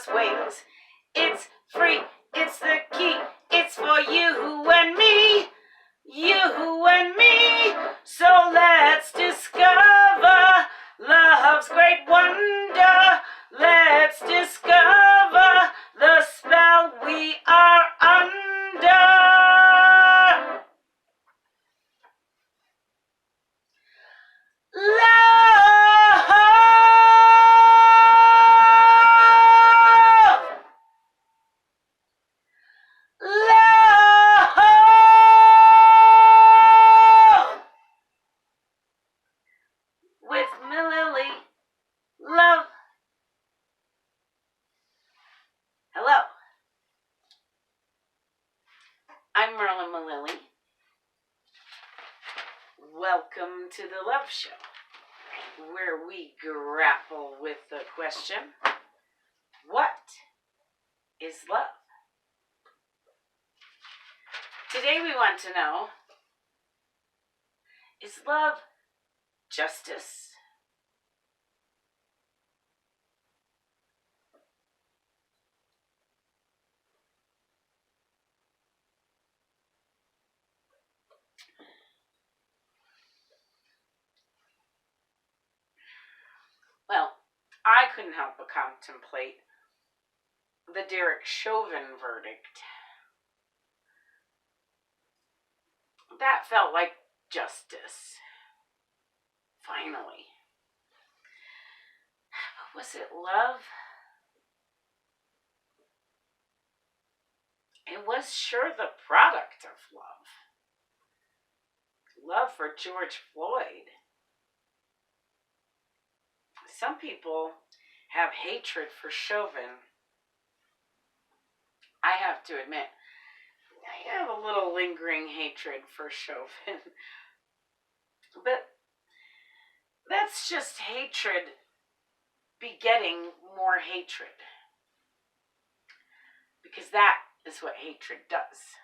us wings. It's free, it's the key, it's for you and me, you and me. So let's discover love's great wonder. Let's discover the spell we are under. With Mililli, love. Hello, I'm Merlin Mililli. Welcome to the Love Show, where we grapple with the question, what is love? Today we want to know, is love justice? Well, I couldn't help but contemplate the Derek Chauvin verdict. That felt like justice. Finally. But was it love? It was sure the product of love. Love for George Floyd. Some people have hatred for Chauvin. I have to admit, I have a little lingering hatred for Chauvin. But that's just hatred begetting more hatred. Because that is what hatred does.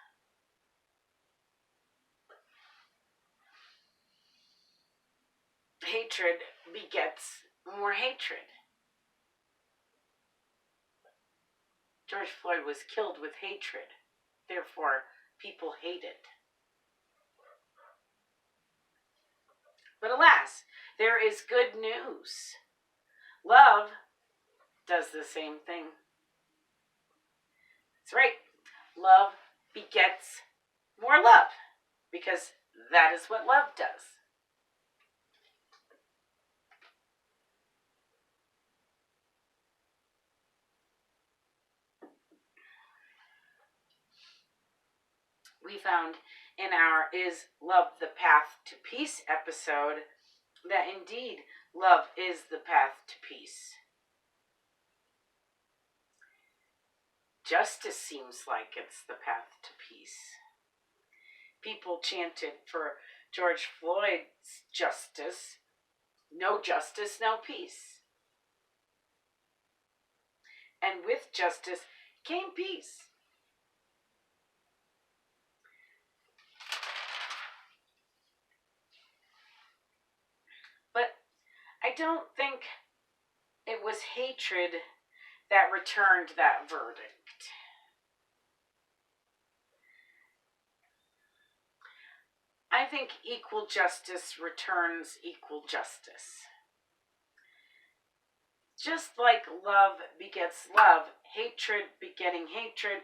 Hatred begets more hatred. George Floyd was killed with hatred. Therefore, people hated. But alas, there is good news. Love does the same thing. That's right. Love begets more love, because that is what love does. We found in our Is Love the Path to Peace episode that indeed love is the path to peace. Justice seems like it's the path to peace. People chanted for George Floyd's justice. No justice, no peace. And with justice came peace. But I don't think it was hatred that returned that verdict. I think equal justice returns equal justice. Just like love begets love, hatred begetting hatred,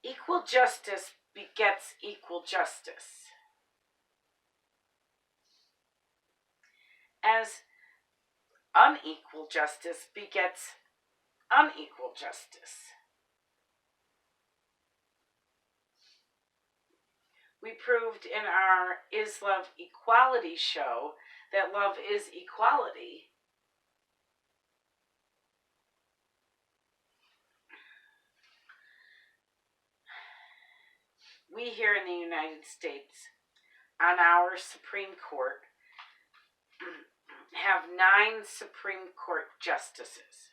equal justice begets equal justice. As unequal justice begets unequal justice. We proved in our Is Love Equality show that love is equality. We here in the United States, on our Supreme Court, have 9 Supreme Court justices.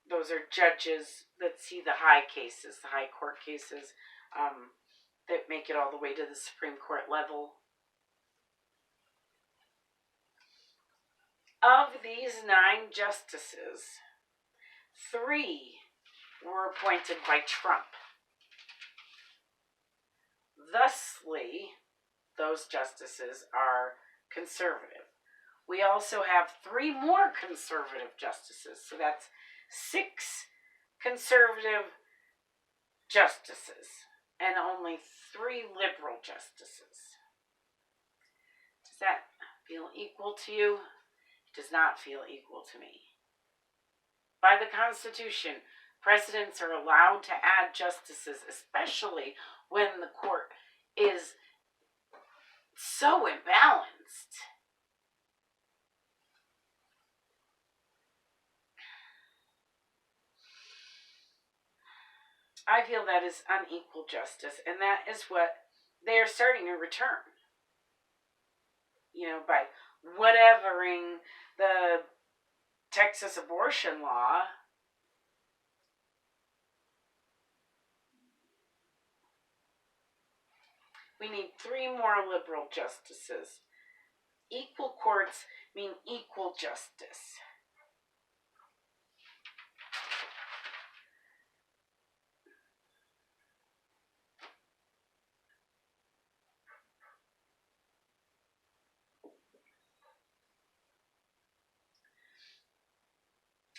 Those are judges that see the high cases, the high court cases, that make it all the way to the Supreme Court level. Of these 9 justices, 3 were appointed by Trump. Thusly, those justices are conservative. We also have 3 more conservative justices, so that's 6 conservative justices and only 3 liberal justices. Does that feel equal to you? It does not feel equal to me. By the Constitution, presidents are allowed to add justices, especially when the court is so imbalanced. I feel that is unequal justice, and that is what they are starting to return. By whatevering the Texas abortion law. We need 3 more liberal justices. Equal courts mean equal justice.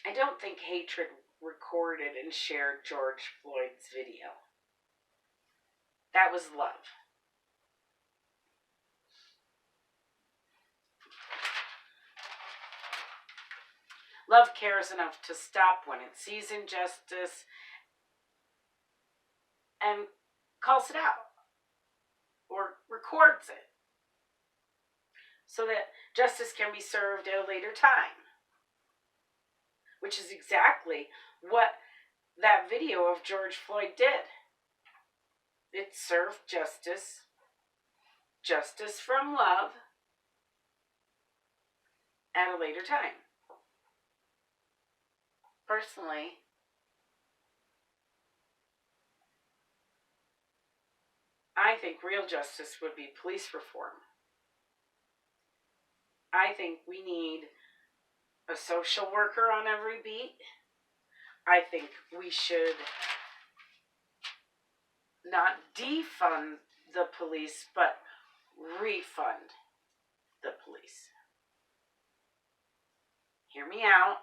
I don't think hatred recorded and shared George Floyd's video. That was love. Love cares enough to stop when it sees injustice and calls it out or records it so that justice can be served at a later time, which is exactly what that video of George Floyd did. It served justice from love at a later time. Personally, I think real justice would be police reform. I think we need a social worker on every beat. I think we should not defund the police, but refund the police. Hear me out.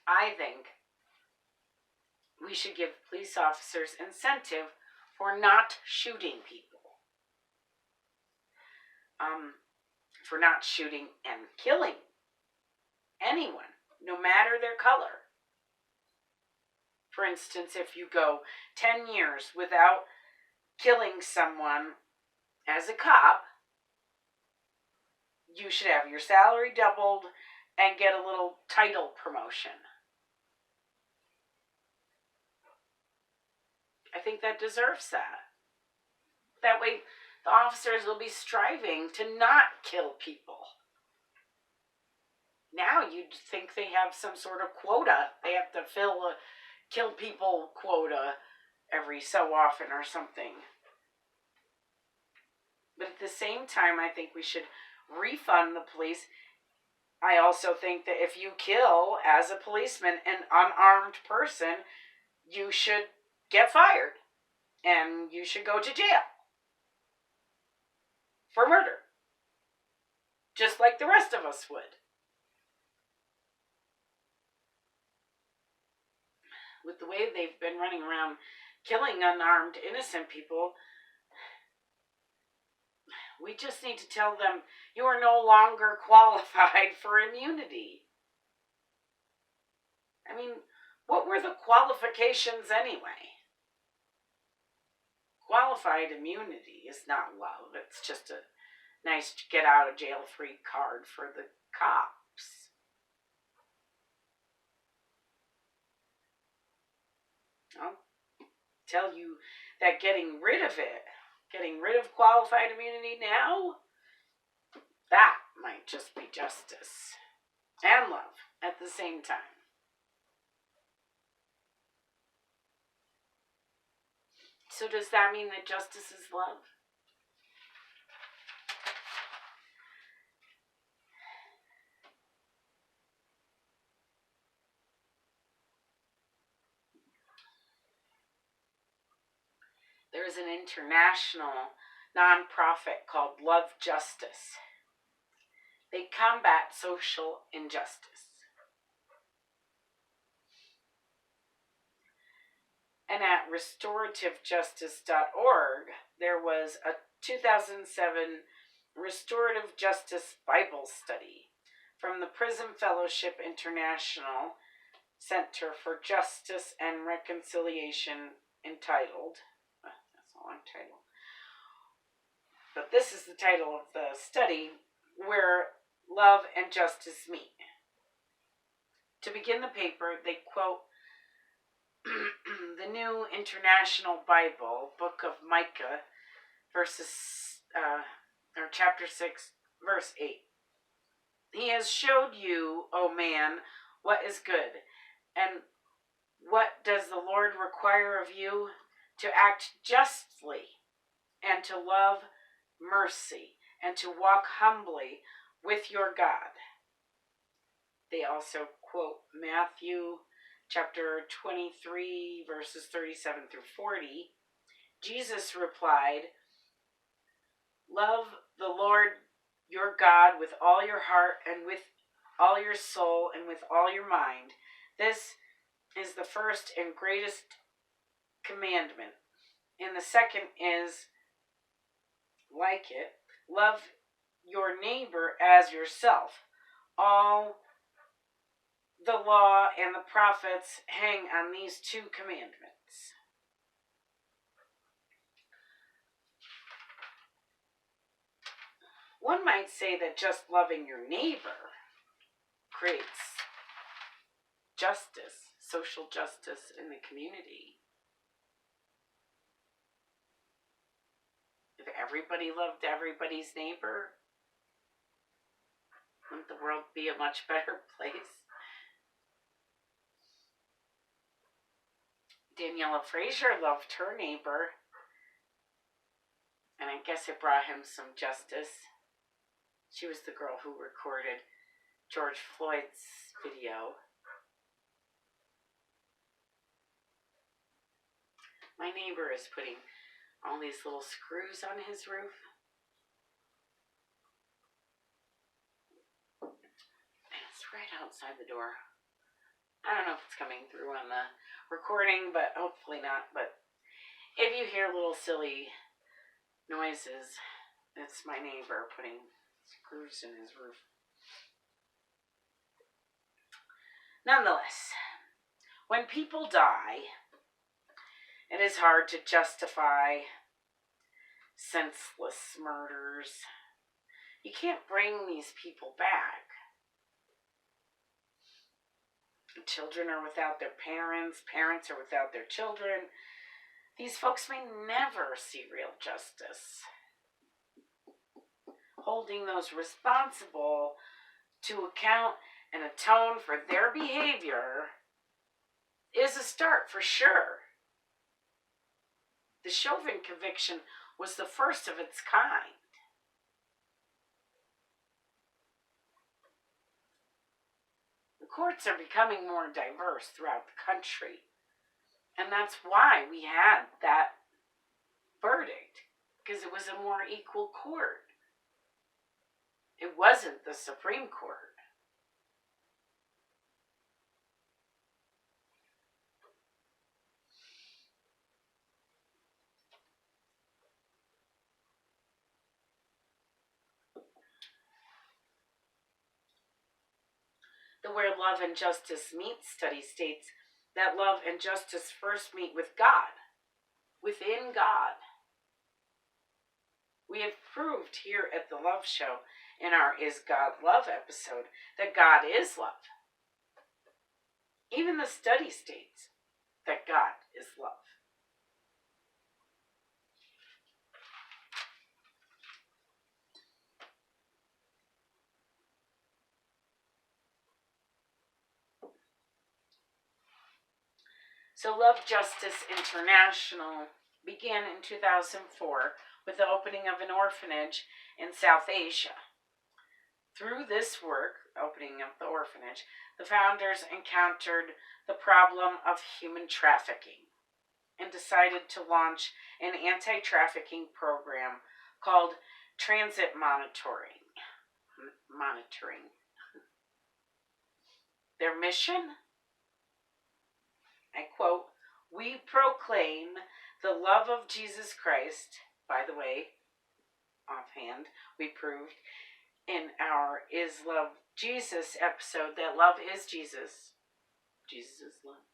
I think we should give police officers incentive for not shooting people. For not shooting and killing anyone, no matter their color. For instance, if you go 10 years without killing someone as a cop, you should have your salary doubled and get a little title promotion. I think that deserves that. That way, the officers will be striving to not kill people. Now you'd think they have some sort of quota. They have to fill a kill people quota every so often or something. But at the same time, I think we should refund the police. I also think that if you kill, as a policeman, an unarmed person, you should get fired. And you should go to jail for murder. Just like the rest of us would. With the way they've been running around killing unarmed, innocent people, we just need to tell them, you are no longer qualified for immunity. I mean, what were the qualifications anyway? Qualified immunity is not love. It's just a nice get out of jail free card for the cops. I'll tell you that getting rid of qualified immunity now, that might just be justice and love at the same time. So does that mean that justice is love? There's an international nonprofit called Love Justice. They combat social injustice. And at restorativejustice.org, there was a 2007 Restorative Justice Bible Study from the Prison Fellowship International Center for Justice and Reconciliation entitled, that's a long title, but this is the title of the study, Where Love and Justice Meet. To begin the paper, they quote the New International Bible, Book of Micah, chapter 6, verse 8. He has showed you, O man, what is good, and what does the Lord require of you? To act justly, and to love mercy, and to walk humbly with your God. They also quote Matthew chapter 23, verses 37 through 40. Jesus replied, love the Lord your God with all your heart and with all your soul and with all your mind. This is the first and greatest commandment. And the second is like it. Love your neighbor as yourself. All the law and the prophets hang on these two commandments. One might say that just loving your neighbor creates justice, social justice in the community. If everybody loved everybody's neighbor, wouldn't the world be a much better place? Daniela Frazier loved her neighbor, and I guess it brought him some justice. She was the girl who recorded George Floyd's video. My neighbor is putting all these little screws on his roof. And it's right outside the door. I don't know if it's coming through on the recording, but hopefully not. But if you hear little silly noises, it's my neighbor putting screws in his roof. Nonetheless, when people die, it is hard to justify senseless murders. You can't bring these people back. Children are without their parents. Parents are without their children. These folks may never see real justice. Holding those responsible to account and atone for their behavior is a start for sure. The Chauvin conviction was the first of its kind. The courts are becoming more diverse throughout the country, and that's why we had that verdict, because it was a more equal court. It wasn't the Supreme Court. The Where Love and Justice Meet study states that love and justice first meet with God, within God. We have proved here at the Love Show in our Is God Love episode that God is love. Even the study states that God is love. So Love Justice International began in 2004 with the opening of an orphanage in South Asia. Through this work, opening of the orphanage, the founders encountered the problem of human trafficking and decided to launch an anti-trafficking program called transit monitoring. Their mission, I quote, "We proclaim the love of Jesus Christ." By the way, offhand, we proved in our Is Love Jesus episode that love is Jesus. Jesus is love.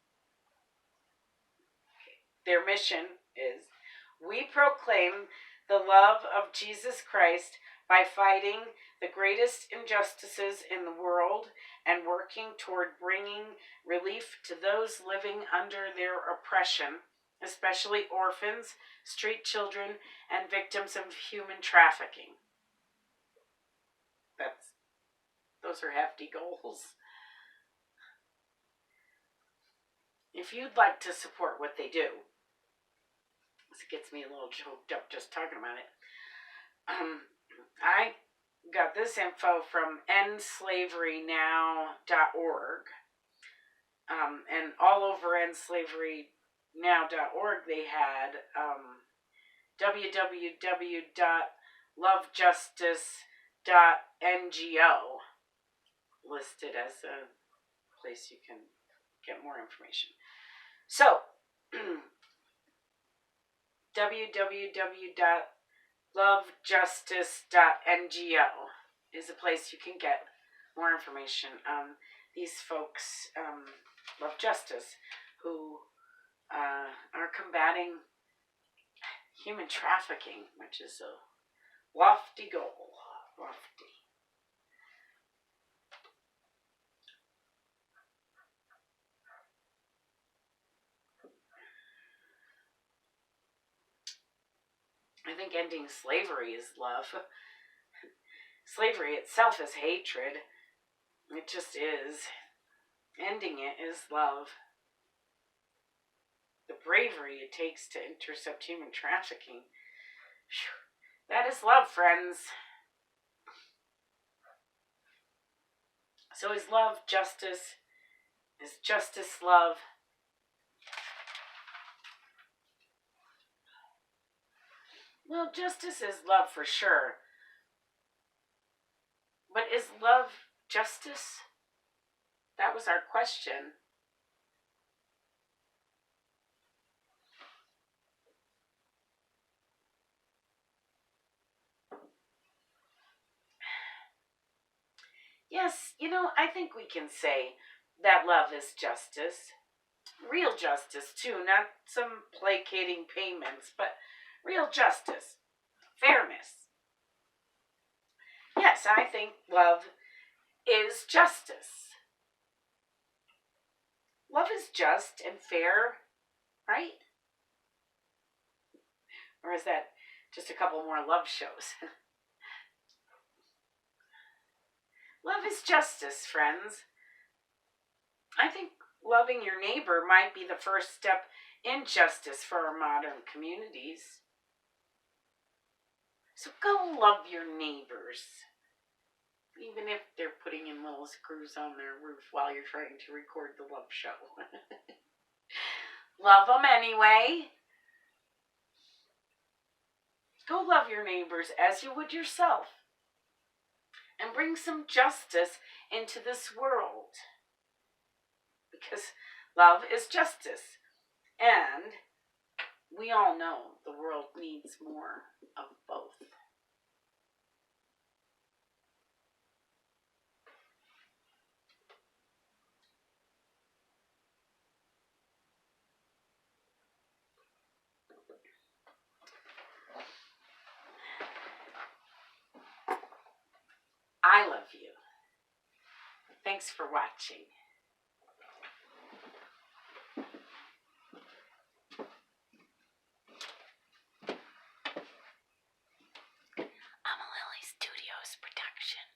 Okay. Their mission is, "We proclaim the love of Jesus Christ by fighting the greatest injustices in the world and working toward bringing relief to those living under their oppression, especially orphans, street children, and victims of human trafficking." Those are hefty goals. If you'd like to support what they do, this gets me a little choked up just talking about it. I got this info from endslaverynow.org. And all over endslaverynow.org they had www.lovejustice.ngo listed as a place you can get more information. So, www.lovejustice.ngo is a place you can get more information. These folks love justice, who are combating human trafficking, which is a lofty goal. Lofty. I think ending slavery is love. Slavery itself is hatred. It just is. Ending it is love. The bravery it takes to intercept human trafficking. That is love, friends. So is love justice? Is justice love? Well, justice is love for sure. But is love justice? That was our question. Yes, I think we can say that love is justice. Real justice, too, not some placating payments, but real justice. Fairness. Yes, I think love is justice. Love is just and fair, right? Or is that just a couple more love shows? Love is justice, friends. I think loving your neighbor might be the first step in justice for our modern communities. So go love your neighbors, even if they're putting in little screws on their roof while you're trying to record the love show. Love them anyway. Go love your neighbors as you would yourself, and bring some justice into this world. Because love is justice. And we all know the world needs more of both. I love you. Thanks for watching. Mililli Studios production.